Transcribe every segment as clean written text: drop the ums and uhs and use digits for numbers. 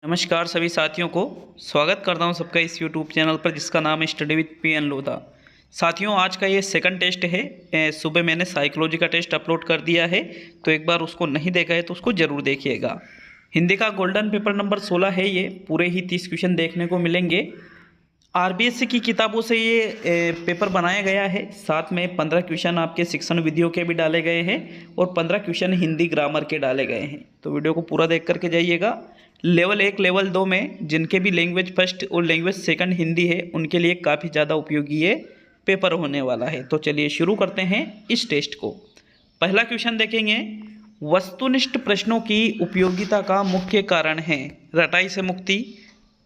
नमस्कार सभी साथियों को स्वागत करता हूं सबका इस YouTube चैनल पर जिसका नाम है स्टडी विद पीएन लोधा। साथियों आज का ये सेकंड टेस्ट है। सुबह मैंने साइकोलॉजी का टेस्ट अपलोड कर दिया है, तो एक बार उसको नहीं देखा है तो उसको ज़रूर देखिएगा। हिंदी का गोल्डन पेपर नंबर 16 है। ये पूरे ही 30 क्वेश्चन देखने को मिलेंगे। आरबीएससी की किताबों से ये पेपर बनाया गया है। साथ में 15 क्वेश्चन आपके शिक्षण विधियों के भी डाले गए हैं और 15 क्वेश्चन हिंदी ग्रामर के डाले गए हैं। तो वीडियो को पूरा देख करके जाइएगा। लेवल 1 लेवल 2 में जिनके भी लैंग्वेज फर्स्ट और लैंग्वेज सेकंड हिंदी है उनके लिए काफ़ी ज़्यादा उपयोगी ये पेपर होने वाला है। तो चलिए शुरू करते हैं इस टेस्ट को। पहला क्वेश्चन देखेंगे, वस्तुनिष्ठ प्रश्नों की उपयोगिता का मुख्य कारण है रटाई से मुक्ति,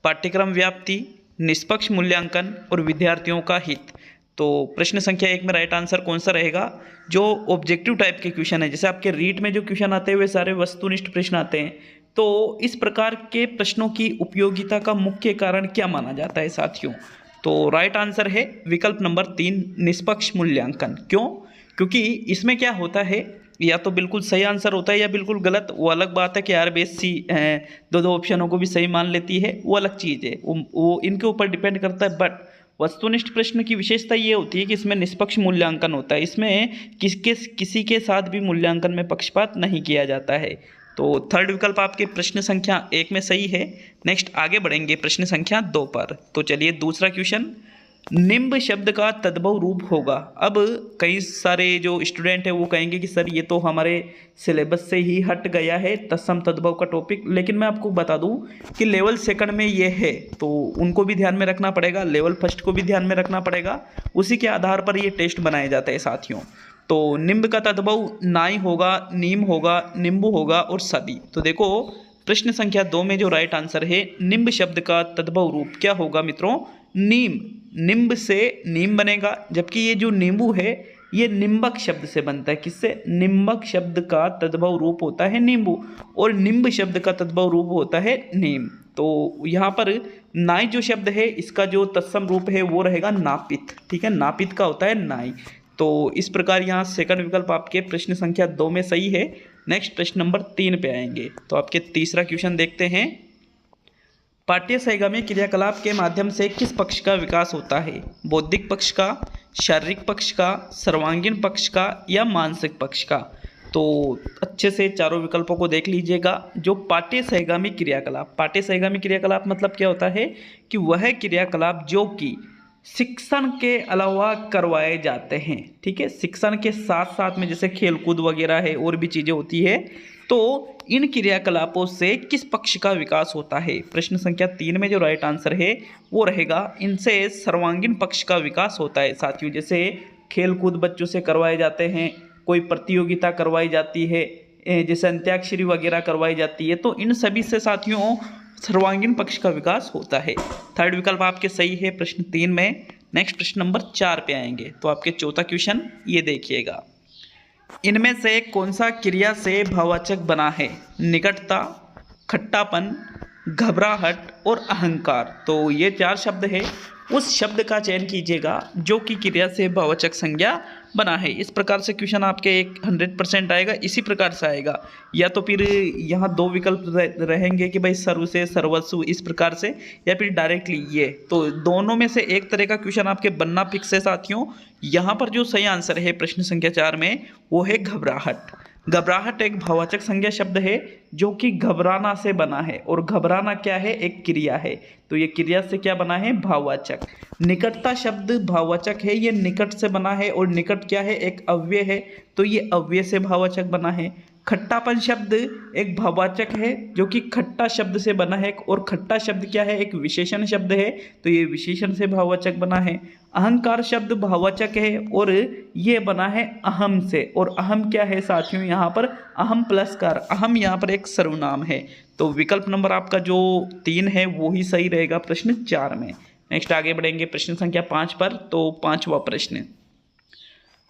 पाठ्यक्रम व्याप्ति, निष्पक्ष मूल्यांकन और विद्यार्थियों का हित। तो प्रश्न संख्या 1 में राइट आंसर कौन सा रहेगा? जो ऑब्जेक्टिव टाइप के क्वेश्चन है, जैसे आपके रीट में जो क्वेश्चन आते हैं वे सारे वस्तुनिष्ठ प्रश्न आते हैं, तो इस प्रकार के प्रश्नों की उपयोगिता का मुख्य कारण क्या माना जाता है साथियों? तो राइट आंसर है विकल्प नंबर 3, निष्पक्ष मूल्यांकन। क्यों? क्योंकि इसमें क्या होता है, या तो बिल्कुल सही आंसर होता है या बिल्कुल गलत। वो अलग बात है कि आरबीएससी दो ऑप्शनों को भी सही मान लेती है, वो अलग चीज़ है, वो इनके ऊपर डिपेंड करता है। बट वस्तुनिष्ठ प्रश्न की विशेषता ये होती है कि इसमें निष्पक्ष मूल्यांकन होता है। इसमें किसी के साथ भी मूल्यांकन में पक्षपात नहीं किया जाता है। तो थर्ड विकल्प आपके प्रश्न संख्या 1 में सही है। नेक्स्ट आगे बढ़ेंगे प्रश्न संख्या 2 पर। तो चलिए दूसरा क्वेश्चन, निम्ब शब्द का तद्भव रूप होगा। अब कई सारे जो स्टूडेंट हैं वो कहेंगे कि सर ये तो हमारे सिलेबस से ही हट गया है तत्सम तद्भव का टॉपिक, लेकिन मैं आपको बता दूं कि लेवल सेकंड में ये है, तो उनको भी ध्यान में रखना पड़ेगा, लेवल फर्स्ट को भी ध्यान में रखना पड़ेगा। उसी के आधार पर ये टेस्ट बनाए जाते हैं साथियों। तो निम्ब का तद्भव नाई होगा, नीम होगा, नींबू होगा और सभी। तो देखो प्रश्न संख्या 2 में जो राइट आंसर है, निम्ब शब्द का तद्भव रूप क्या होगा मित्रों? नीम। निम्ब से नीम बनेगा, जबकि ये जो नींबू है ये निम्बक शब्द से बनता है। किससे? निम्बक शब्द का तद्भव रूप होता है नींबू और निम्ब शब्द का तद्भव रूप होता है नीम। तो यहाँ पर नाई जो शब्द है इसका जो तत्सम रूप है वो रहेगा नापित। ठीक है, नापित का होता है नाई। तो इस प्रकार यहाँ सेकंड विकल्प आपके प्रश्न संख्या 2 में सही है। नेक्स्ट प्रश्न नंबर 3 पे आएंगे। तो आपके तीसरा क्वेश्चन देखते हैं, पाठ्य सहगामी क्रियाकलाप के माध्यम से किस पक्ष का विकास होता है? बौद्धिक पक्ष का, शारीरिक पक्ष का, सर्वांगीण पक्ष का या मानसिक पक्ष का? तो अच्छे से चारों विकल्पों को देख लीजिएगा। जो पाठ्य सहगामी क्रियाकलाप, पाठ्य सहगामी क्रियाकलाप मतलब क्या होता है कि वह क्रियाकलाप जो कि शिक्षण के अलावा करवाए जाते हैं। ठीक है, शिक्षण के साथ साथ में जैसे खेलकूद वगैरह है और भी चीज़ें होती है, तो इन क्रियाकलापों से किस पक्ष का विकास होता है? प्रश्न संख्या 3 में जो राइट आंसर है वो रहेगा इनसे सर्वांगीण पक्ष का विकास होता है साथियों। जैसे खेलकूद बच्चों से करवाए जाते हैं, कोई प्रतियोगिता करवाई जाती है, जैसे अंत्याक्षरी वगैरह करवाई जाती है, तो इन सभी से साथियों सर्वांगीण पक्ष का विकास होता है। थर्ड विकल्प आपके सही है प्रश्न 3 में। नेक्स्ट प्रश्न नंबर 4 पे आएंगे। तो आपके चौथा क्वेश्चन ये देखिएगा, इनमें से कौन सा क्रिया से भाववाचक बना है? निकटता, खट्टापन, घबराहट और अहंकार। तो ये 4 शब्द है, उस शब्द का चयन कीजिएगा जो कि क्रिया से भाववाचक संज्ञा बना है। इस प्रकार से क्वेश्चन आपके 100% आएगा, इसी प्रकार से आएगा। या तो फिर यहाँ 2 विकल्प रहेंगे कि भाई सर्व से, सर्वस्व, इस प्रकार से, या फिर डायरेक्टली ये। तो दोनों में से एक तरह का क्वेश्चन आपके बनना फिक्स है साथियों। यहाँ पर जो सही आंसर है प्रश्न संख्या 4 में वो है घबराहट। घबराहट एक भाववाचक संज्ञा शब्द है जो कि घबराना से बना है, और घबराना क्या है? एक क्रिया है। तो ये क्रिया से क्या बना है? भाववाचक। निकटता शब्द भाववाचक है, ये निकट से बना है, और निकट क्या है? एक अव्यय है, तो ये अव्यय से भाववाचक बना है। खट्टापन शब्द एक भाववाचक है जो कि खट्टा शब्द से बना है, और खट्टा शब्द क्या है? एक विशेषण शब्द है, तो ये विशेषण से भाववाचक बना है। अहंकार शब्द भाववाचक है और ये बना है अहम से, और अहम क्या है साथियों? यहाँ पर अहम प्लस कार, अहम यहाँ पर एक सर्वनाम है। तो विकल्प नंबर आपका जो 3 है वो ही सही रहेगा प्रश्न 4 में। नेक्स्ट आगे बढ़ेंगे प्रश्न संख्या 5 पर। तो 5वां प्रश्न,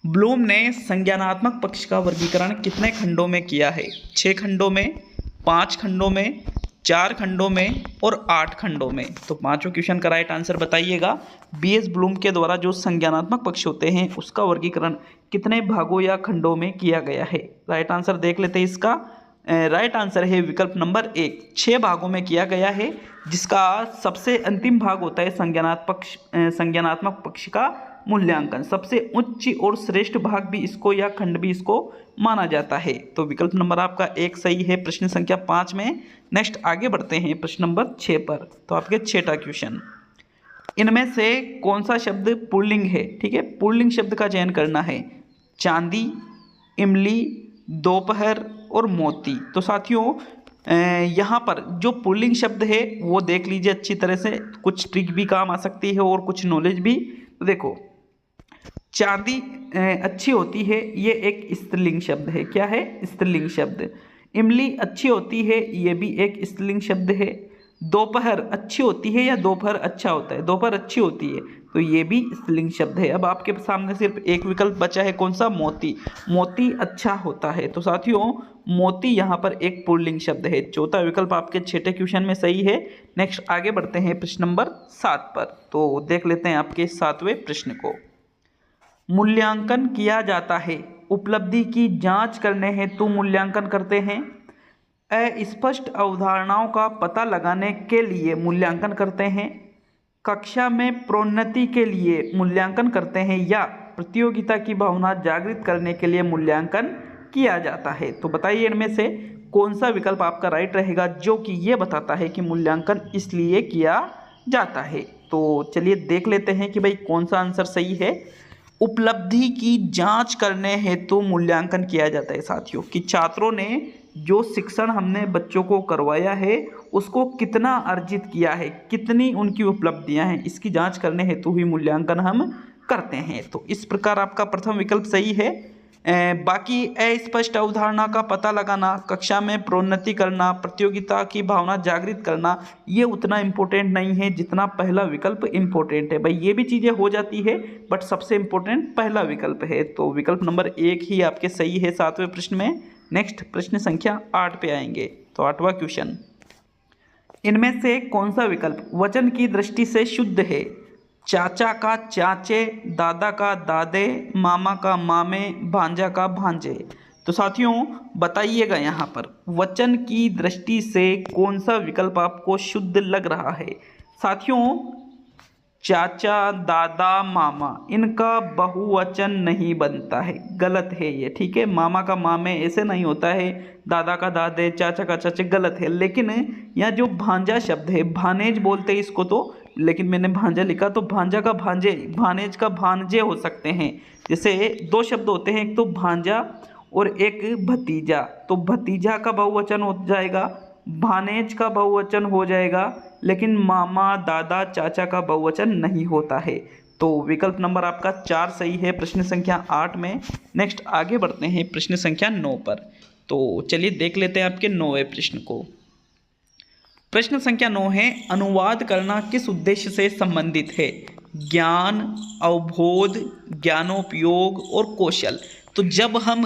ब्लूम ने संज्ञानात्मक पक्ष का वर्गीकरण कितने खंडों में किया है? 6 खंडों में, 5 खंडों में, 4 खंडों में और 8 खंडों में। तो पांचों क्वेश्चन का राइट आंसर बताइएगा। बीएस ब्लूम के द्वारा जो संज्ञानात्मक पक्ष होते हैं उसका वर्गीकरण कितने भागों या खंडों में किया गया है? राइट आंसर देख लेते हैं इसका। राइट आंसर है विकल्प नंबर 1। 6 भागों में किया गया है, जिसका सबसे अंतिम भाग होता है संज्ञानात्मक पक्ष का मूल्यांकन। सबसे उच्च और श्रेष्ठ भाग भी इसको या खंड भी इसको माना जाता है। तो विकल्प नंबर आपका 1 सही है प्रश्न संख्या 5 में। नेक्स्ट आगे बढ़ते हैं प्रश्न नंबर 6 पर। तो आपके 6ठा क्वेश्चन, इनमें से कौन सा शब्द पुल्लिंग है? ठीक है, पुल्लिंग शब्द का चयन करना है। चांदी, इमली, दोपहर और मोती। तो साथियों यहाँ पर जो पुल्लिंग शब्द है वो देख लीजिए अच्छी तरह से, कुछ ट्रिक भी काम आ सकती है और कुछ नॉलेज भी। तो देखो, चांदी अच्छी होती है, ये एक स्त्रीलिंग शब्द है। क्या है? स्त्रीलिंग शब्द। इमली अच्छी होती है, ये भी एक स्त्रीलिंग शब्द है। दोपहर अच्छी होती है या दोपहर अच्छा होता है? दोपहर अच्छी होती है, तो ये भी स्त्रीलिंग शब्द है। अब आपके सामने सिर्फ एक विकल्प बचा है, कौन सा? मोती। मोती अच्छा होता है, तो साथियों मोती यहाँ पर एक पुल्लिंग शब्द है। चौथा विकल्प आपके 6ठे क्वेश्चन में सही है। नेक्स्ट आगे बढ़ते हैं प्रश्न नंबर 7 पर। तो देख लेते हैं आपके 7वें प्रश्न को। मूल्यांकन किया जाता है, उपलब्धि की जांच करने हेतु मूल्यांकन करते हैं। अस्पष्ट अवधारणाओं का पता लगाने के लिए मूल्यांकन करते हैं। कक्षा में प्रोन्नति के लिए मूल्यांकन करते हैं, या प्रतियोगिता की भावना जागृत करने के लिए मूल्यांकन किया जाता है। तो बताइए इनमें से कौन सा विकल्प आपका राइट रहेगा, जो कि ये बताता है कि मूल्यांकन इसलिए किया जाता है। तो चलिए देख लेते हैं कि भाई कौन सा आंसर सही है। उपलब्धि की जांच करने हेतु मूल्यांकन किया जाता है साथियों, कि छात्रों ने जो शिक्षण हमने बच्चों को करवाया है उसको कितना अर्जित किया है, कितनी उनकी उपलब्धियां हैं, इसकी जांच करने हेतु ही मूल्यांकन हम करते हैं। तो इस प्रकार आपका प्रथम विकल्प सही है। बाकी अस्पष्ट अवधारणा का पता लगाना, कक्षा में प्रोन्नति करना, प्रतियोगिता की भावना जागृत करना, ये उतना इम्पोर्टेंट नहीं है जितना पहला विकल्प इम्पोर्टेंट है। भाई ये भी चीज़ें हो जाती है, बट सबसे इम्पोर्टेंट पहला विकल्प है। तो विकल्प नंबर 1 ही आपके सही है 7वें प्रश्न में। नेक्स्ट प्रश्न संख्या 8 पे आएंगे। तो 8वां क्वेश्चन, इनमें से कौन सा विकल्प वचन की दृष्टि से शुद्ध है? चाचा का चाचे, दादा का दादे, मामा का मामे, भांजा का भांजे। तो साथियों बताइएगा यहाँ पर वचन की दृष्टि से कौन सा विकल्प आपको शुद्ध लग रहा है। साथियों चाचा, दादा, मामा, इनका बहुवचन नहीं बनता है, गलत है ये। ठीक है, मामा का मामे ऐसे नहीं होता है, दादा का दादे, चाचा का चाचे, गलत है। लेकिन यहाँ जो भांजा शब्द है, भानेज बोलते हैं इसको, तो लेकिन मैंने भांजा लिखा, तो भांजा का भांजे, भानेज का भांजे हो सकते हैं। जैसे 2 शब्द होते हैं, एक तो भांजा और एक भतीजा। तो भतीजा का बहुवचन हो जाएगा, भानेज का बहुवचन हो जाएगा, लेकिन मामा, दादा, चाचा का बहुवचन नहीं होता है। तो विकल्प नंबर आपका 4 सही है प्रश्न संख्या 8 में। नेक्स्ट आगे बढ़ते हैं प्रश्न संख्या 9 पर। तो चलिए देख लेते हैं आपके 9वें प्रश्न को। प्रश्न संख्या 9 है, अनुवाद करना किस उद्देश्य से संबंधित है? ज्ञान, अवबोध, ज्ञानोपयोग और कौशल। तो जब हम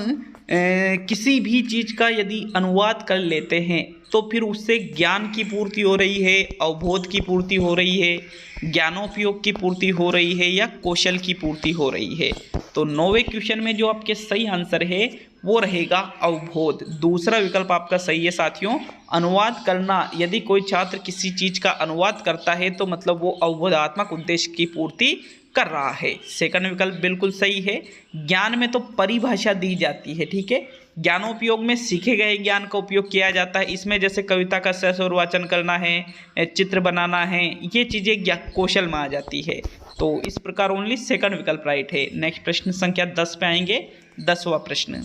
किसी भी चीज़ का यदि अनुवाद कर लेते हैं तो फिर उससे ज्ञान की पूर्ति हो रही है, अवबोध की पूर्ति हो रही है, ज्ञानोपयोग की पूर्ति हो रही है, या कौशल की पूर्ति हो रही है। तो 9वें क्वेश्चन में जो आपके सही आंसर है वो रहेगा अवबोध। दूसरा विकल्प आपका सही है साथियों। अनुवाद करना, यदि कोई छात्र किसी चीज़ का अनुवाद करता है तो मतलब वो अवबोधात्मक उद्देश्य की पूर्ति कर रहा है। सेकंड विकल्प बिल्कुल सही है। ज्ञान में तो परिभाषा दी जाती है, ठीक है। ज्ञानोपयोग में सीखे गए ज्ञान का उपयोग किया जाता है। इसमें जैसे कविता का सस्वर वाचन करना है, चित्र बनाना है, ये चीज़ें कौशल में आ जाती है। तो इस प्रकार ओनली सेकंड विकल्प राइट है। नेक्स्ट प्रश्न संख्या 10 पे आएंगे। 10वां प्रश्न,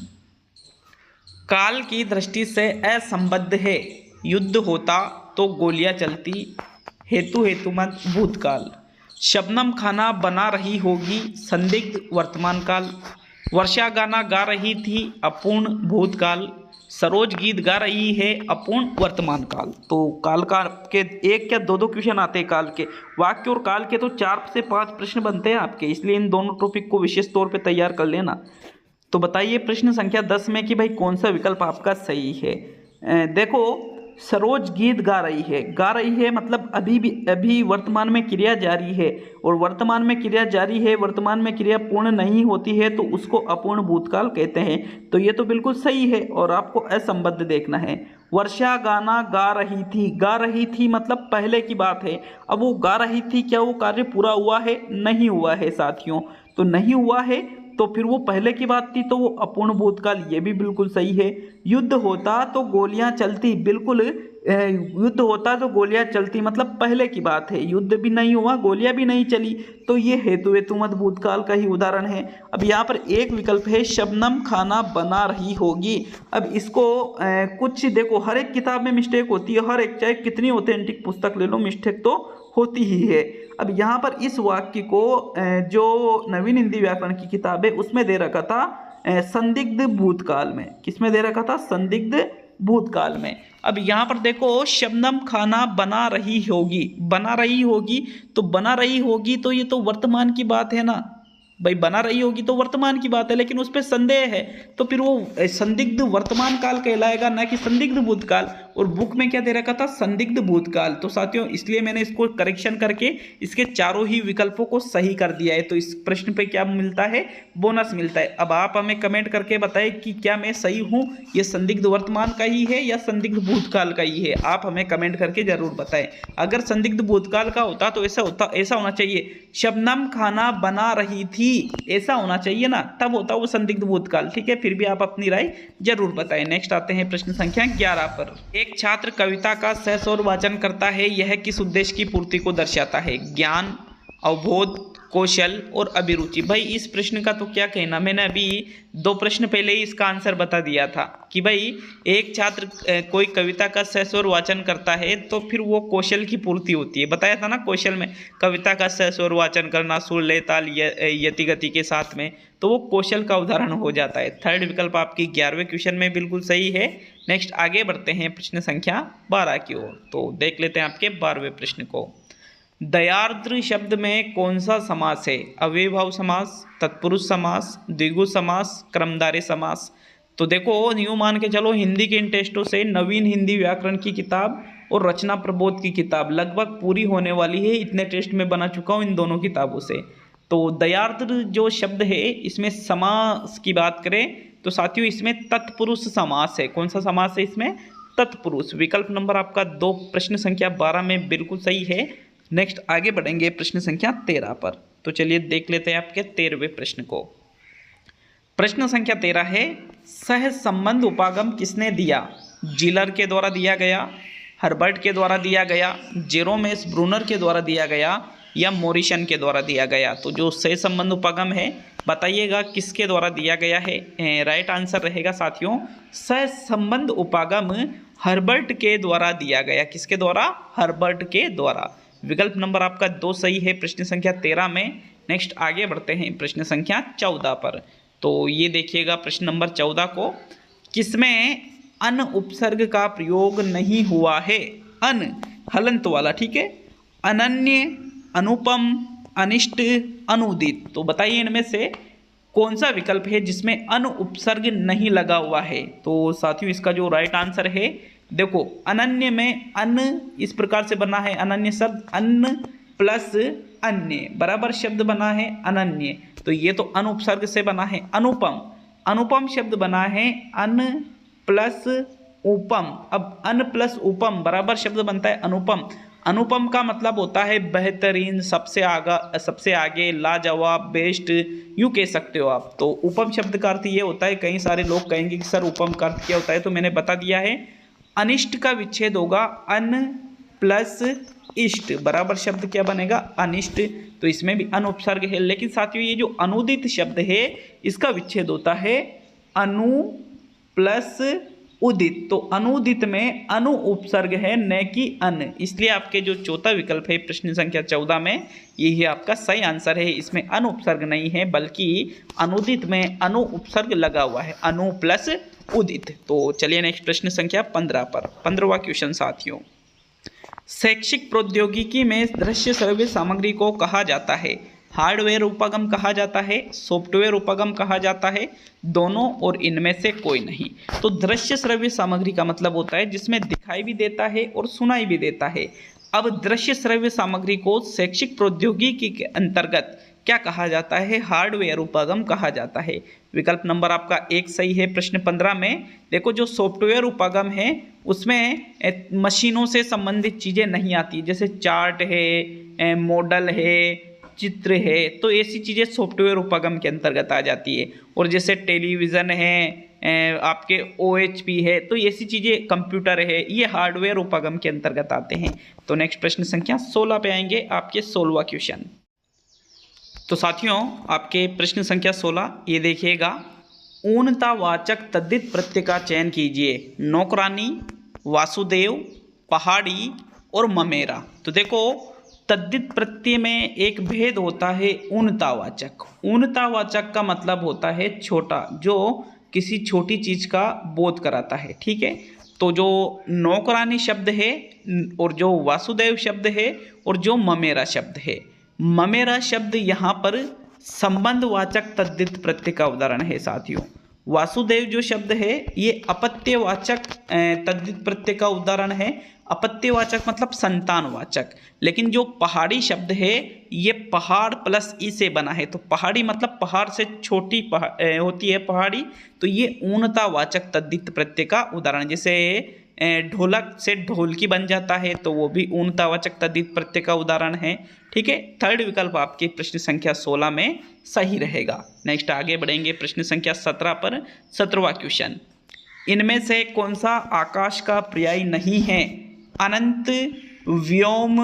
काल की दृष्टि से असंबद्ध है। युद्ध होता तो गोलियां चलती, हेतु हेतुमत भूतकाल। शबनम खाना बना रही होगी, संदिग्ध वर्तमान काल। वर्षा गाना गा रही थी, अपूर्ण भूतकाल। सरोज गीत गा रही है, अपूर्ण वर्तमान काल। तो काल का के 1 या 2 क्वेश्चन आते हैं काल के। वाक्य और काल के तो 4 से 5 प्रश्न बनते हैं आपके, इसलिए इन दोनों टॉपिक को विशेष तौर पे तैयार कर लेना। तो बताइए प्रश्न संख्या 10 में कि भाई कौन सा विकल्प आपका सही है। देखो सरोज गीत गा रही है। गा रही है मतलब अभी वर्तमान में क्रिया जारी है, और वर्तमान में क्रिया जारी है, वर्तमान में क्रिया पूर्ण नहीं होती है तो उसको अपूर्ण भूतकाल कहते हैं। तो ये तो बिल्कुल सही है, और आपको असंबद्ध देखना है। वर्षा गाना गा रही थी। गा रही थी मतलब पहले की बात है। अब वो गा रही थी, क्या वो कार्य पूरा हुआ है? नहीं हुआ है साथियों। तो नहीं हुआ है तो फिर वो पहले की बात थी, तो वो अपूर्ण भूतकाल, ये भी बिल्कुल सही है। युद्ध होता तो गोलियां चलती, बिल्कुल युद्ध होता तो गोलियां चलती मतलब पहले की बात है। युद्ध भी नहीं हुआ, गोलियां भी नहीं चली, तो ये हेतुमत भूतकाल का ही उदाहरण है। अब यहाँ पर एक विकल्प है, शबनम खाना बना रही होगी। अब इसको कुछ देखो, हर एक किताब में मिस्टेक होती है, हर एक, चाहे कितनी ऑथेंटिक पुस्तक ले लो, मिस्टेक तो होती ही है। अब यहाँ पर इस वाक्य को जो नवीन हिंदी व्याकरण की किताब है उसमें दे रखा था संदिग्ध भूतकाल में। किसमें दे रखा था? संदिग्ध भूतकाल में। अब यहाँ पर देखो, शबनम खाना बना रही होगी। बना रही होगी, तो बना रही होगी तो ये तो वर्तमान की बात है ना भाई। बना रही होगी तो वर्तमान की बात है, लेकिन उस पर संदेह है, तो फिर वो संदिग्ध वर्तमान काल कहलाएगा, ना कि संदिग्ध भूतकाल। और बुक में क्या दे रखा था? संदिग्ध भूतकाल। तो साथियों, इसलिए मैंने इसको करेक्शन करके इसके चारों ही विकल्पों को सही कर दिया है। तो इस प्रश्न पे क्या मिलता है? बोनस मिलता है। अब आप हमें कमेंट करके बताएं कि क्या मैं सही हूँ, ये संदिग्ध वर्तमान का ही है या संदिग्ध भूतकाल का ही है। आप हमें कमेंट करके जरूर बताएं। अगर संदिग्ध भूतकाल का होता तो ऐसा होना चाहिए, शबनम खाना बना रही थी, ऐसा होना चाहिए ना, तब होता वो संदिग्ध भूतकाल। ठीक है, फिर भी आप अपनी राय जरूर बताएं। नेक्स्ट आते हैं प्रश्न संख्या 11 पर। एक छात्र कविता का सहस्वर वाचन करता है, यह किस उद्देश्य की पूर्ति को दर्शाता है? ज्ञान, अवबोध, कौशल और अभिरुचि। भाई इस प्रश्न का तो क्या कहना, मैंने अभी 2 प्रश्न पहले ही इसका आंसर बता दिया था कि भाई एक छात्र कोई कविता का सहस्वर वाचन करता है तो फिर वो कौशल की पूर्ति होती है। बताया था ना, कौशल में कविता का सहस्वर वाचन करना सुर लय ताल यति गति के साथ में, तो वो कौशल का उदाहरण हो जाता है। थर्ड विकल्प आपकी 11वें क्वेश्चन में बिल्कुल सही है। नेक्स्ट आगे बढ़ते हैं प्रश्न संख्या 12 की ओर। तो देख लेते हैं आपके 12वें प्रश्न को। दयार्द्र शब्द में कौन सा समास है? अव्ययभाव समास, तत्पुरुष समास, द्विगु समास, क्रमधारय समास। तो देखो, न्यू मान के चलो, हिंदी के इन टेस्टों से नवीन हिंदी व्याकरण की किताब और रचना प्रबोध की किताब लगभग पूरी होने वाली है। इतने टेस्ट में बना चुका हूँ इन दोनों किताबों से। तो दयार्द्र जो शब्द है, इसमें समास की बात करें तो साथियों इसमें तत्पुरुष समास है। कौन सा समास है इसमें? तत्पुरुष। विकल्प नंबर आपका 2 प्रश्न संख्या 12 में बिल्कुल सही है। नेक्स्ट आगे बढ़ेंगे प्रश्न संख्या 13 पर। तो चलिए देख लेते हैं आपके 13वें प्रश्न को। प्रश्न संख्या 13 है, सह संबंध उपागम किसने दिया? जिलर के द्वारा दिया गया, हर्बर्ट के द्वारा दिया गया, जेरोमेस ब्रूनर के द्वारा दिया गया, या मोरिसन के द्वारा दिया गया? तो जो सह संबंध उपागम है, बताइएगा किसके द्वारा दिया गया है। राइट आंसर रहेगा साथियों, सह संबंध उपागम हर्बर्ट के द्वारा दिया गया। किसके द्वारा? हर्बर्ट के द्वारा। विकल्प नंबर आपका 2 सही है प्रश्न संख्या 13 में। नेक्स्ट आगे बढ़ते हैं प्रश्न संख्या 14 पर। तो ये देखिएगा प्रश्न नंबर 14 को, किसमें अन उपसर्ग का प्रयोग नहीं हुआ है? अन हलंत वाला, ठीक है। अनन्य, अनुपम, अनिष्ट, अनुदित। तो बताइए इनमें से कौन सा विकल्प है जिसमें अन उपसर्ग नहीं लगा हुआ है? तो साथियों इसका जो राइट आंसर है, देखो, अनन्य में अन इस प्रकार से बना है, अनन्य शब्द, अन्न प्लस अन्य बराबर शब्द बना है अनन्य, तो ये तो अन उपसर्ग से बना है। अनुपम, अनुपम शब्द बना है अन प्लस उपम। अब अन प्लस उपम बराबर शब्द बनता है अनुपम। अनुपम का मतलब होता है बेहतरीन, सबसे आगे, लाजवाब, बेस्ट, यूँ कह सकते हो आप। तो उपम शब्द का अर्थ ये होता है, कई सारे लोग कहेंगे कि सर उपम का अर्थ क्या होता है, तो मैंने बता दिया है। अनिष्ट का विच्छेद होगा अन प्लस इष्ट, बराबर शब्द क्या बनेगा? अनिष्ट। तो इसमें भी अन उपसर्ग है। लेकिन साथियों ये जो अनुदित शब्द है, इसका विच्छेद होता है अनु प्लस उदित। तो अनुदित में अनु उपसर्ग है, न कि अन। इसलिए आपके जो चौथा विकल्प है प्रश्न संख्या 14 में, यही आपका सही आंसर है। इसमें अनु उपसर्ग नहीं है, बल्कि अनुदित में अनु उपसर्ग लगा हुआ है, अनु प्लस उदित। तो चलिए नेक्स्ट प्रश्न संख्या 15 पर। 15वां क्वेश्चन साथियों, शैक्षिक प्रौद्योगिकी में दृश्य श्रव्य सामग्री को कहा जाता है हार्डवेयर उपागम कहा जाता है, सॉफ्टवेयर उपागम कहा जाता है, दोनों और इनमें से कोई नहीं। तो दृश्य श्रव्य सामग्री का मतलब होता है जिसमें दिखाई भी देता है और सुनाई भी देता है। अब दृश्य श्रव्य सामग्री को शैक्षिक प्रौद्योगिकी के अंतर्गत क्या कहा जाता है? हार्डवेयर उपागम कहा जाता है। विकल्प नंबर आपका 1 सही है। प्रश्न 15 में देखो, जो सॉफ्टवेयर उपागम है उसमें मशीनों से संबंधित चीज़ें नहीं आती, जैसे चार्ट है, मॉडल है, चित्र है, तो ऐसी चीज़ें सॉफ्टवेयर उपागम के अंतर्गत आ जाती है। और जैसे टेलीविज़न है, आपके OHP है, तो ऐसी चीज़ें, कंप्यूटर है, ये हार्डवेयर उपागम के अंतर्गत आते हैं। तो नेक्स्ट प्रश्न संख्या 16 पे आएंगे, आपके 16वां क्वेश्चन। तो साथियों, आपके प्रश्न संख्या 16 ये देखिएगा, ऊनतावाचक तद्धित प्रत्यय का चयन कीजिए। नौकरानी, वासुदेव, पहाड़ी और ममेरा। तो देखो, तद्धित प्रत्यय में एक भेद होता है ऊनतावाचक। ऊनतावाचक का मतलब होता है छोटा, जो किसी छोटी चीज का बोध कराता है, ठीक है। तो जो नौकरानी शब्द है और जो वासुदेव शब्द है और जो ममेरा शब्द है, ममेरा शब्द यहाँ पर संबंधवाचक तद्धित प्रत्यय का उदाहरण है साथियों। वासुदेव जो शब्द है ये अपत्यवाचक तद्धित प्रत्यय का उदाहरण है। अपत्यवाचक मतलब संतानवाचक। लेकिन जो पहाड़ी शब्द है ये पहाड़ प्लस ई से बना है, तो पहाड़ी मतलब पहाड़ से छोटी होती है पहाड़ी, तो ये ऊनतावाचक तद्धित प्रत्यय का उदाहरण। जैसे ढोलक से ढोलकी बन जाता है, तो वो भी ऊनतावाचक तद्धित प्रत्यय का उदाहरण है, ठीक है। थर्ड विकल्प आपके प्रश्न संख्या 16 में सही रहेगा। नेक्स्ट आगे बढ़ेंगे प्रश्न संख्या 17 पर। 17वां क्वेश्चन, इनमें से कौन सा आकाश का पर्याय नहीं है? अनंत, व्योम,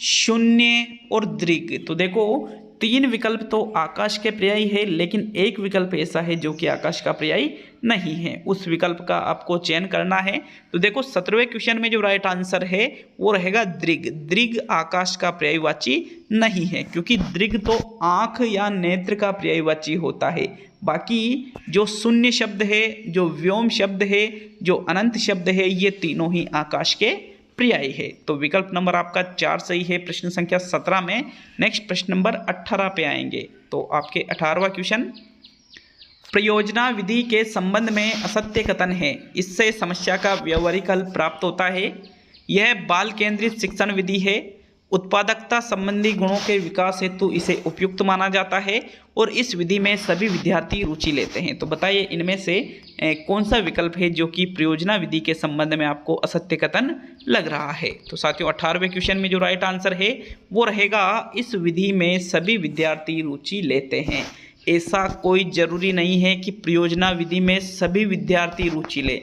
शून्य और दृग। तो देखो, 3 विकल्प तो आकाश के पर्याय है, लेकिन एक विकल्प ऐसा है जो कि आकाश का पर्याय नहीं है, उस विकल्प का आपको चयन करना है। तो देखो, 17वें क्वेश्चन में जो राइट आंसर है वो रहेगा दृग। दृग आकाश का पर्यायवाची नहीं है, क्योंकि दृग तो आँख या नेत्र का पर्यायवाची होता है। बाकी जो शून्य शब्द है, जो व्योम शब्द है, जो अनंत शब्द है, ये तीनों ही आकाश के पर्याय है। तो विकल्प नंबर आपका 4 सही है प्रश्न संख्या 17 में। नेक्स्ट प्रश्न नंबर 18 पे आएंगे। तो आपके 18वां क्वेश्चन, प्रयोजना विधि के संबंध में असत्य कथन है, इससे समस्या का व्यवहारिक हल प्राप्त होता है। यह बाल केंद्रित शिक्षण विधि है। उत्पादकता संबंधी गुणों के विकास हेतु इसे उपयुक्त माना जाता है और इस विधि में सभी विद्यार्थी रुचि लेते हैं। तो बताइए, इनमें से कौन सा विकल्प है जो कि प्रयोजना विधि के संबंध में आपको असत्य कथन लग रहा है? तो साथियों, 18वें क्वेश्चन में जो राइट आंसर है वो रहेगा, इस विधि में सभी विद्यार्थी रुचि लेते हैं। ऐसा कोई जरूरी नहीं है कि प्रयोजना विधि में सभी विद्यार्थी रुचि ले,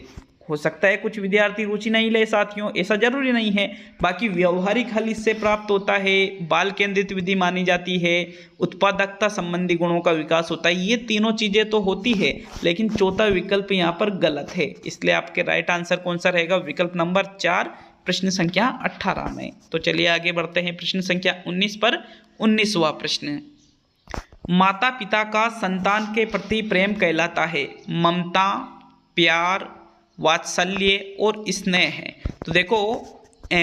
हो सकता है कुछ विद्यार्थी रुचि नहीं ले साथियों, ऐसा जरूरी नहीं है। बाकी व्यवहारिक हल इससे प्राप्त होता है, बाल केंद्रित विधि मानी जाती है, उत्पादकता संबंधी गुणों का विकास होता है, ये तीनों चीज़ें तो होती है, लेकिन चौथा विकल्प यहाँ पर गलत है। इसलिए आपके राइट आंसर कौन सा रहेगा? विकल्प नंबर 4 प्रश्न संख्या 18 में। तो चलिए आगे बढ़ते हैं प्रश्न संख्या 19 पर। 19वां प्रश्न, माता पिता का संतान के प्रति प्रेम कहलाता है ममता, प्यार, वात्सल्य और स्नेह है। तो देखो,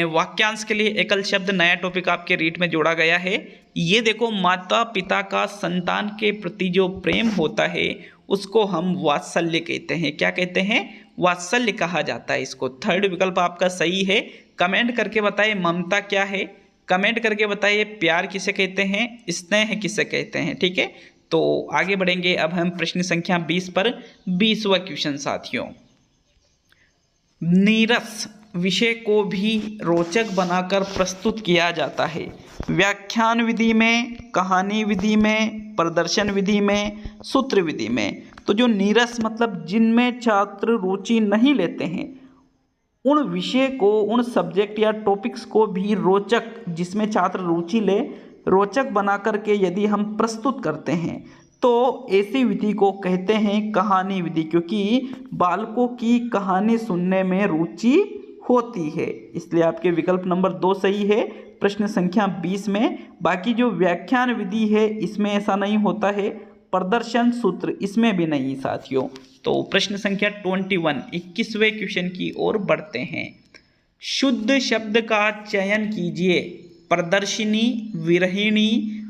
वाक्यांश के लिए एकल शब्द नया टॉपिक आपके रीट में जोड़ा गया है। ये देखो, माता पिता का संतान के प्रति जो प्रेम होता है उसको हम वात्सल्य कहते हैं। क्या कहते हैं? वात्सल्य कहा जाता है इसको। थर्ड विकल्प आपका सही है। कमेंट करके बताइए ममता क्या है, कमेंट करके बताइए प्यार किसे कहते हैं, स्नेह किसे कहते हैं, ठीक है। तो आगे बढ़ेंगे अब हम प्रश्न संख्या 20 पर। 20वां क्वेश्चन साथियों, नीरस विषय को भी रोचक बनाकर प्रस्तुत किया जाता है व्याख्यान विधि में, कहानी विधि में, प्रदर्शन विधि में, सूत्र विधि में। तो जो नीरस मतलब जिनमें छात्र रुचि नहीं लेते हैं, उन विषय को, उन सब्जेक्ट या टॉपिक्स को भी रोचक, जिसमें छात्र रुचि ले, रोचक बना करके यदि हम प्रस्तुत करते हैं तो ऐसी विधि को कहते हैं कहानी विधि, क्योंकि बालकों की कहानी सुनने में रुचि होती है। इसलिए आपके विकल्प नंबर 2 सही है प्रश्न संख्या 20 में। बाकी जो व्याख्यान विधि है इसमें ऐसा नहीं होता है, प्रदर्शन, सूत्र इसमें भी नहीं साथियों। तो प्रश्न संख्या 21 21वें क्वेश्चन की ओर बढ़ते हैं। शुद्ध शब्द का चयन कीजिए। प्रदर्शिनी, विरहिणी,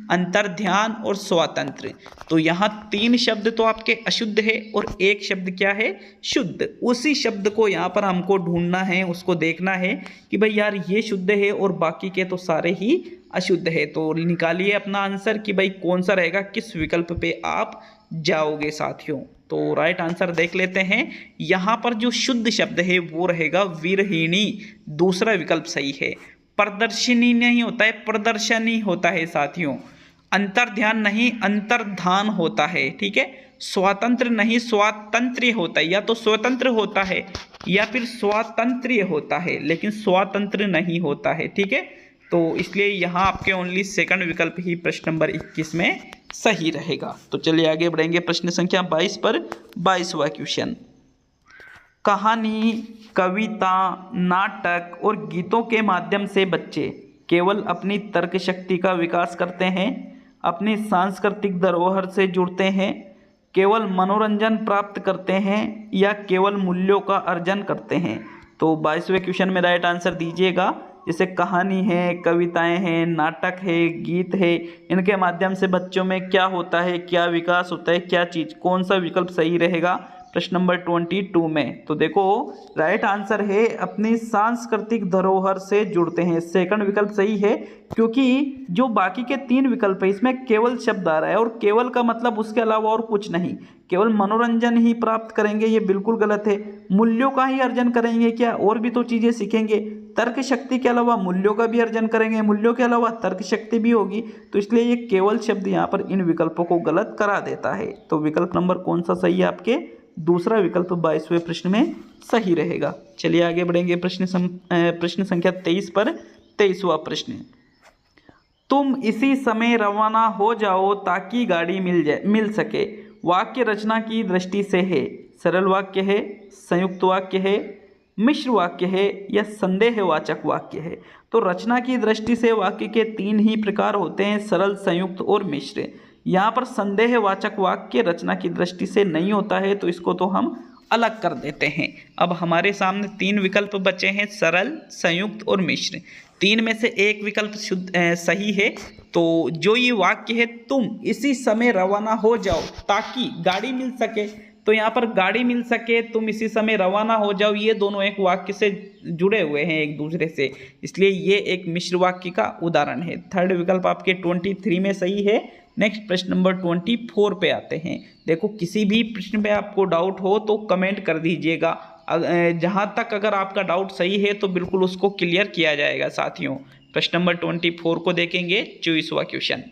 अंतर्ध्यान और स्वातंत्र। तो यहाँ 3 शब्द तो आपके अशुद्ध है और एक शब्द क्या है, शुद्ध। उसी शब्द को यहाँ पर हमको ढूंढना है, उसको देखना है कि भाई यार ये शुद्ध है और बाकी के तो सारे ही अशुद्ध है। तो निकालिए अपना आंसर कि भाई कौन सा रहेगा, किस विकल्प पे आप जाओगे साथियों। तो राइट आंसर देख लेते हैं। यहाँ पर जो शुद्ध शब्द है वो रहेगा विरहिणी, दूसरा विकल्प सही है। प्रदर्शनी नहीं होता है, प्रदर्शनी होता है साथियों। अंतर्ध्यान नहीं, अंतर्धान होता है, ठीक है। स्वातंत्र नहीं, स्वातंत्र्य होता है, या तो स्वतंत्र होता है या फिर स्वातंत्र्य होता है, लेकिन स्वातंत्र नहीं होता है, ठीक है। तो इसलिए यहाँ आपके ओनली सेकंड विकल्प ही प्रश्न नंबर 21 में सही रहेगा। तो चलिए आगे बढ़ेंगे प्रश्न संख्या 22 पर। 22वां क्वेश्चन, कहानी, कविता, नाटक और गीतों के माध्यम से बच्चे केवल अपनी तर्क शक्ति का विकास करते हैं, अपनी सांस्कृतिक धरोहर से जुड़ते हैं, केवल मनोरंजन प्राप्त करते हैं या केवल मूल्यों का अर्जन करते हैं। तो 22वें क्वेश्चन में राइट आंसर दीजिएगा। जैसे कहानी है, कविताएं हैं, नाटक है, गीत है, इनके माध्यम से बच्चों में क्या होता है, क्या विकास होता है, क्या चीज़, कौन सा विकल्प सही रहेगा प्रश्न नंबर 22 में। तो देखो राइट आंसर है अपनी सांस्कृतिक धरोहर से जुड़ते हैं, सेकंड विकल्प सही है। क्योंकि जो बाकी के 3 विकल्प है इसमें केवल शब्द आ रहा है और केवल का मतलब उसके अलावा और कुछ नहीं। केवल मनोरंजन ही प्राप्त करेंगे ये बिल्कुल गलत है। मूल्यों का ही अर्जन करेंगे क्या, और भी तो चीज़ें सीखेंगे। तर्क शक्ति के अलावा मूल्यों का भी अर्जन करेंगे, मूल्यों के अलावा तर्क शक्ति भी होगी। तो इसलिए ये केवल शब्द यहाँ पर इन विकल्पों को गलत करा देता है। तो विकल्प नंबर कौन सा सही है आपके, दूसरा विकल्प 22वें प्रश्न में सही रहेगा। चलिए आगे बढ़ेंगे प्रश्न संख्या 23 पर। 23वां प्रश्न, तुम इसी समय रवाना हो जाओ ताकि गाड़ी मिल सके। वाक्य रचना की दृष्टि से है, सरल वाक्य है, संयुक्त वाक्य है, मिश्र वाक्य है या संदेहवाचक वाक्य है। तो रचना की दृष्टि से वाक्य के 3 ही प्रकार होते हैं, सरल, संयुक्त और मिश्र। यहाँ पर संदेहवाचक वाक्य रचना की दृष्टि से नहीं होता है, तो इसको तो हम अलग कर देते हैं। अब हमारे सामने 3 विकल्प बचे हैं, सरल, संयुक्त और मिश्र। 3 में से एक विकल्प सही है। तो जो ये वाक्य है, तुम इसी समय रवाना हो जाओ ताकि गाड़ी मिल सके, तो यहाँ पर गाड़ी मिल सके, तुम इसी समय रवाना हो जाओ, ये दोनों एक वाक्य से जुड़े हुए हैं एक दूसरे से, इसलिए ये एक मिश्र वाक्य का उदाहरण है। थर्ड विकल्प आपके 23 में सही है। नेक्स्ट प्रश्न नंबर 24 पे आते हैं। देखो किसी भी प्रश्न पे आपको डाउट हो तो कमेंट कर दीजिएगा। जहाँ तक अगर आपका डाउट सही है तो बिल्कुल उसको क्लियर किया जाएगा साथियों। प्रश्न नंबर 24 को देखेंगे। 24वां क्वेश्चन,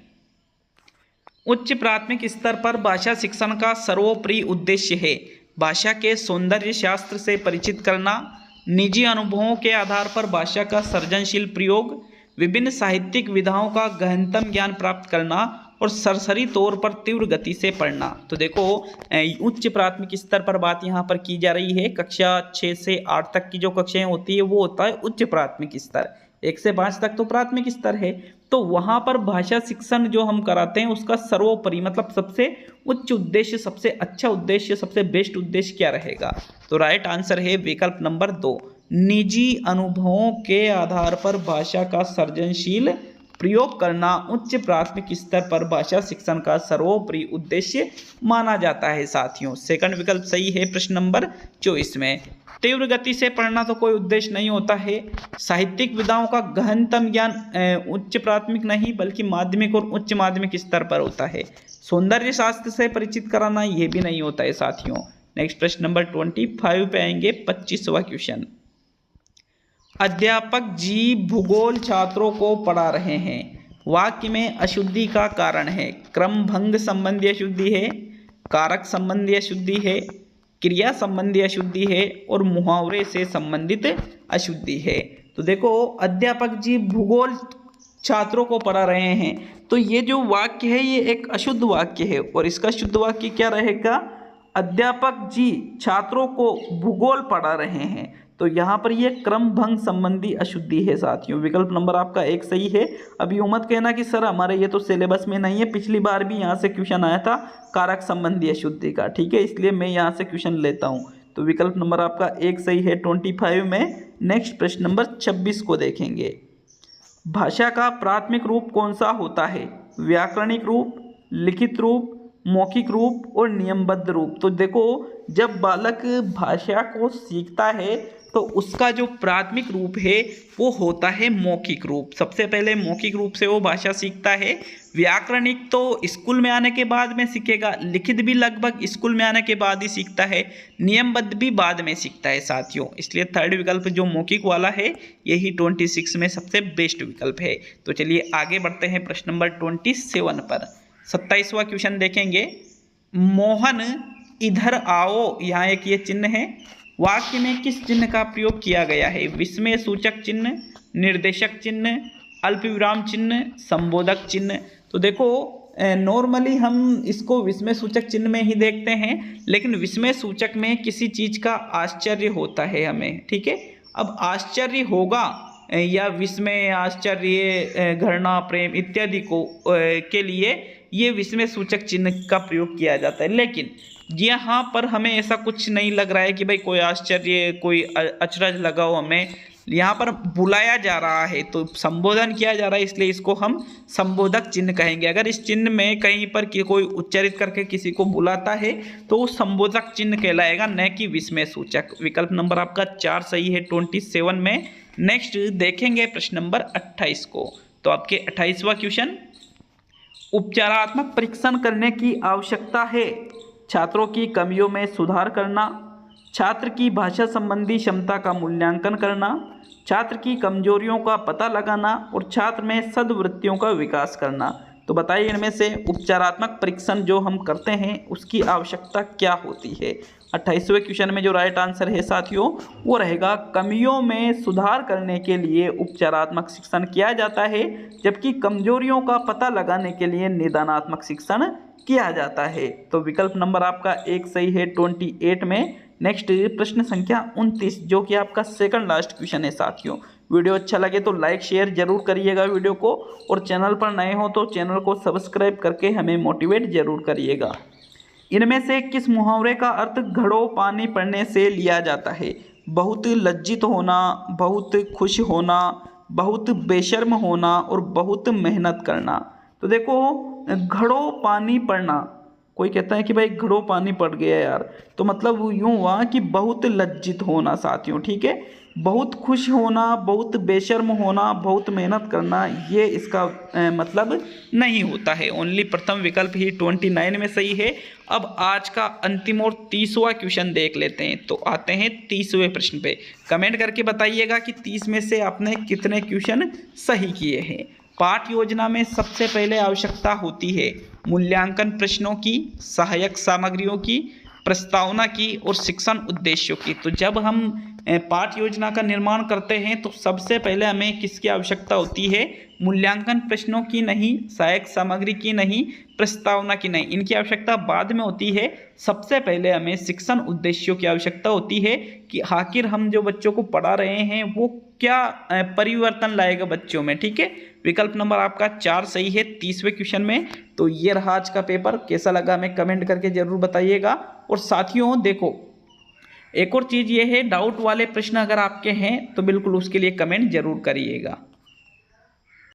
उच्च प्राथमिक स्तर पर भाषा शिक्षण का सर्वोपरि उद्देश्य है भाषा के सौंदर्य शास्त्र से परिचित करना, निजी अनुभवों के आधार पर भाषा का सृजनशील प्रयोग, विभिन्न साहित्यिक विधाओं का गहनतम ज्ञान प्राप्त करना और सरसरी तौर पर तीव्र गति से पढ़ना। तो देखो उच्च प्राथमिक स्तर पर बात यहाँ पर की जा रही है। कक्षा 6 से 8 तक की जो कक्षाएं होती है वो होता है उच्च प्राथमिक स्तर। 1 से 5 तक तो प्राथमिक स्तर है। तो वहाँ पर भाषा शिक्षण जो हम कराते हैं उसका सर्वोपरि मतलब सबसे उच्च उद्देश्य, सबसे अच्छा उद्देश्य, सबसे बेस्ट उद्देश्य क्या रहेगा? तो राइट आंसर है विकल्प नंबर 2, निजी अनुभवों के आधार पर भाषा का सृजनशील प्रयोग करना उच्च प्राथमिक स्तर पर भाषा शिक्षण का सर्वोपरि उद्देश्य माना जाता है साथियों। सेकंड विकल्प सही है प्रश्न नंबर 24 में। तीव्र गति से पढ़ना तो कोई उद्देश्य नहीं होता है। साहित्यिक विधाओं का गहनतम ज्ञान उच्च प्राथमिक नहीं बल्कि माध्यमिक और उच्च माध्यमिक स्तर पर होता है। सौंदर्य शास्त्र से परिचित कराना ये भी नहीं होता है साथियों। नेक्स्ट प्रश्न नंबर 25 पे आएंगे। 25वां क्वेश्चन, अध्यापक जी भूगोल छात्रों को पढ़ा रहे हैं। वाक्य में अशुद्धि का कारण है। क्रम भंग संबंधी अशुद्धि है, कारक संबंधी अशुद्धि है, क्रिया संबंधी अशुद्धि है और मुहावरे से संबंधित अशुद्धि है। तो देखो अध्यापक जी भूगोल छात्रों को पढ़ा रहे हैं, तो ये जो वाक्य है ये एक अशुद्ध वाक्य है और इसका शुद्ध वाक्य क्या रहेगा? अध्यापक जी छात्रों को भूगोल पढ़ा रहे हैं। तो यहाँ पर ये क्रम भंग संबंधी अशुद्धि है साथियों। विकल्प नंबर आपका 1 सही है। अब यूँ मत कहना कि सर हमारे ये तो सिलेबस में नहीं है, पिछली बार भी यहाँ से क्वेश्चन आया था कारक संबंधी अशुद्धि का, ठीक है, इसलिए मैं यहाँ से क्वेश्चन लेता हूँ। तो विकल्प नंबर आपका 1 सही है 25 में। नेक्स्ट प्रश्न नंबर 26 को देखेंगे। भाषा का प्राथमिक रूप कौन सा होता है? व्याकरणिक रूप, लिखित रूप, मौखिक रूप और नियमबद्ध रूप। तो देखो, जब बालक भाषा को सीखता है तो उसका जो प्राथमिक रूप है वो होता है मौखिक रूप। सबसे पहले मौखिक रूप से वो भाषा सीखता है। व्याकरणिक तो स्कूल में आने के बाद में सीखेगा, लिखित भी लगभग स्कूल में आने के बाद ही सीखता है, नियमबद्ध भी बाद में सीखता है साथियों। इसलिए थर्ड विकल्प जो मौखिक वाला है यही 26 में सबसे बेस्ट विकल्प है। तो चलिए आगे बढ़ते हैं प्रश्न नंबर 27 पर। 27वां क्वेश्चन देखेंगे। मोहन इधर आओ, यहाँ एक ये चिन्ह है। वाक्य में किस चिन्ह का प्रयोग किया गया है? विस्मय सूचक चिन्ह, निर्देशक चिन्ह, अल्पविराम चिन्ह, संबोधक चिन्ह। तो देखो, नॉर्मली हम इसको विस्मय सूचक चिन्ह में ही देखते हैं, लेकिन विस्मय सूचक में किसी चीज़ का आश्चर्य होता है हमें, ठीक है। अब आश्चर्य होगा या विस्मय, आश्चर्य, घृणा, प्रेम इत्यादि को के लिए ये विस्मय सूचक चिन्ह का प्रयोग किया जाता है। लेकिन यहाँ पर हमें ऐसा कुछ नहीं लग रहा है कि भाई कोई आश्चर्य, कोई अचरज लगा हो हमें। यहाँ पर बुलाया जा रहा है तो संबोधन किया जा रहा है, इसलिए इसको हम संबोधक चिन्ह कहेंगे। अगर इस चिन्ह में कहीं पर कोई उच्चारित करके किसी को बुलाता है तो वो संबोधक चिन्ह कहलाएगा, न कि विस्मय सूचक। विकल्प नंबर आपका 4 सही है 27 में। नेक्स्ट देखेंगे प्रश्न नंबर 28 को। तो आपके 28वां क्वेश्चन, उपचारात्मक परीक्षण करने की आवश्यकता है। छात्रों की कमियों में सुधार करना, छात्र की भाषा संबंधी क्षमता का मूल्यांकन करना, छात्र की कमजोरियों का पता लगाना और छात्र में सद्वृत्तियों का विकास करना। तो बताइए इनमें से उपचारात्मक परीक्षण जो हम करते हैं उसकी आवश्यकता क्या होती है? 28वें क्वेश्चन में जो राइट आंसर है साथियों वो रहेगा, कमियों में सुधार करने के लिए उपचारात्मक शिक्षण किया जाता है, जबकि कमजोरियों का पता लगाने के लिए निदानात्मक शिक्षण किया जाता है। तो विकल्प नंबर आपका 1 सही है 28 में। नेक्स्ट प्रश्न संख्या 29 जो कि आपका सेकंड लास्ट क्वेश्चन है साथियों। वीडियो अच्छा लगे तो लाइक शेयर जरूर करिएगा वीडियो को, और चैनल पर नए हो तो चैनल को सब्सक्राइब करके हमें मोटिवेट जरूर करिएगा। इनमें से किस मुहावरे का अर्थ घड़ों पानी पड़ने से लिया जाता है? बहुत लज्जित होना, बहुत खुश होना, बहुत बेशर्म होना और बहुत मेहनत करना। तो देखो, घड़ों पानी पड़ना, कोई कहता है कि भाई घड़ों पानी पड़ गया यार, तो मतलब यूँ हुआ कि बहुत लज्जित होना साथियों, ठीक है। बहुत खुश होना, बहुत बेशर्म होना, बहुत मेहनत करना, ये इसका मतलब नहीं होता है। ओनली प्रथम विकल्प ही 29 में सही है। अब आज का अंतिम और 30वां क्वेश्चन देख लेते हैं। तो आते हैं 30वें प्रश्न पे। कमेंट करके बताइएगा कि 30 में से आपने कितने क्वेश्चन सही किए हैं। पाठ योजना में सबसे पहले आवश्यकता होती है मूल्यांकन प्रश्नों की, सहायक सामग्रियों की, प्रस्तावना की और शिक्षण उद्देश्यों की। तो जब हम पाठ योजना का निर्माण करते हैं तो सबसे पहले हमें किसकी आवश्यकता होती है? मूल्यांकन प्रश्नों की नहीं, सहायक सामग्री की नहीं, प्रस्तावना की नहीं, इनकी आवश्यकता बाद में होती है। सबसे पहले हमें शिक्षण उद्देश्यों की आवश्यकता होती है कि आखिर हम जो बच्चों को पढ़ा रहे हैं वो क्या परिवर्तन लाएगा बच्चों में, ठीक है। विकल्प नंबर आपका 4 सही है 30वें क्वेश्चन में। तो ये रहा आज का पेपर, कैसा लगा हमें कमेंट करके जरूर बताइएगा। और साथियों देखो, एक और चीज़ ये है, डाउट वाले प्रश्न अगर आपके हैं तो बिल्कुल उसके लिए कमेंट जरूर करिएगा।